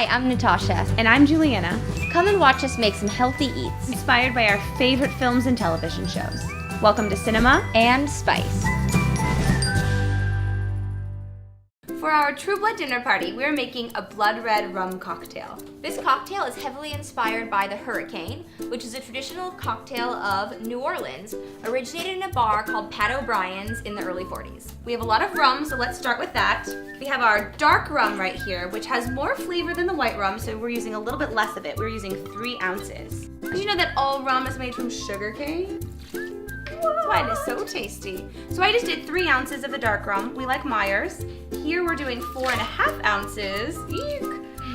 Hi, I'm Natasha. And I'm Julianna. Come and watch us make some healthy eats. Inspired by our favorite films and television shows. Welcome to Cinema And Spice. For our True Blood dinner party, we're making a blood red rum cocktail. This cocktail is heavily inspired by the Hurricane, which is a traditional cocktail of New Orleans, originated in a bar called Pat O'Brien's in the early 40s. We have a lot of rum, so let's start with that. We have our dark rum right here, which has more flavor than the white rum, so we're using a little bit less of it. We're using 3 ounces. Did you know that all rum is made from sugar cane? That's why it is so tasty. So I just did 3 ounces of the dark rum. We like Myers. Here we're doing 4.5 ounces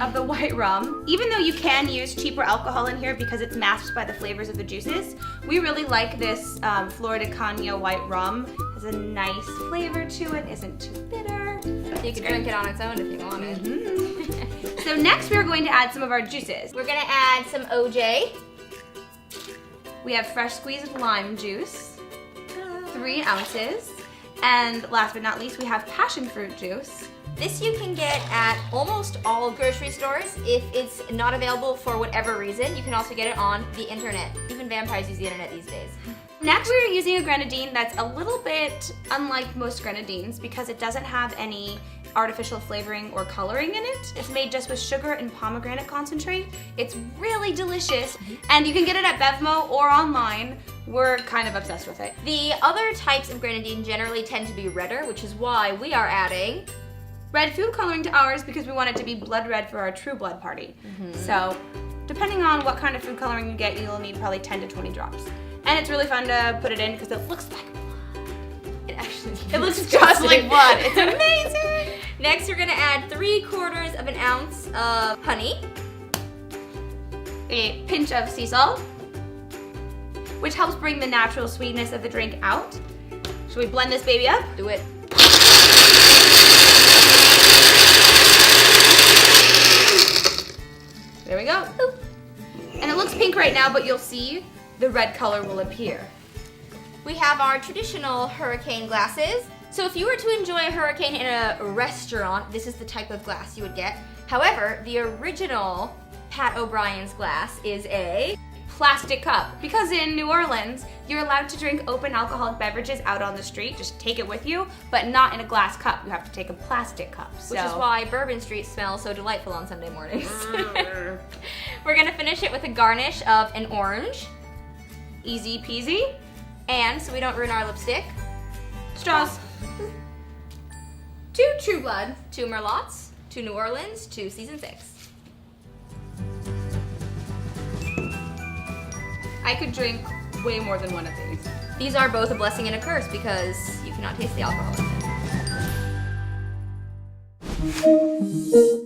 of the white rum. Even though you can use cheaper alcohol in here because it's masked by the flavors of the juices, we really like this Florida Caña white rum. It has a nice flavor to it, isn't too bitter. You can drink it on its own if you want it. Mm-hmm. So next we're going to add some of our juices. We're gonna add some OJ. We have fresh squeezed lime juice, 3 ounces. And last but not least, we have passion fruit juice. This you can get at almost all grocery stores. If it's not available for whatever reason, you can also get it on the internet. Even vampires use the internet these days. Next, we're using a grenadine that's a little bit unlike most grenadines because it doesn't have any artificial flavoring or coloring in it. It's made just with sugar and pomegranate concentrate. It's really delicious, and you can get it at Bevmo or online. We're kind of obsessed with it. The other types of grenadine generally tend to be redder, which is why we are adding red food coloring to ours because we want it to be blood red for our True Blood party. So, depending on what kind of food coloring you get, you'll need probably 10 to 20 drops. And it's really fun to put it in because it looks like blood. It looks just like blood. It's amazing. Next, we're gonna add 3/4 of an ounce of honey, a pinch of sea salt, which helps bring the natural sweetness of the drink out. Should we blend this baby up? Do it. There we go. And it looks pink right now, but you'll see the red color will appear. We have our traditional hurricane glasses. So if you were to enjoy a hurricane in a restaurant, this is the type of glass you would get. However, the original Pat O'Brien's glass is a plastic cup. Because in New Orleans, you're allowed to drink open alcoholic beverages out on the street, just take it with you, but not in a glass cup. You have to take a plastic cup. Which is why Bourbon Street smells so delightful on Sunday mornings. We're gonna finish it with a garnish of an orange. Easy peasy. And so we don't ruin our lipstick, straws. 2 True Blood, 2 Merlots, 2 New Orleans, 2 Season 6. I could drink way more than one of these. These are both a blessing and a curse because you cannot taste the alcohol in them.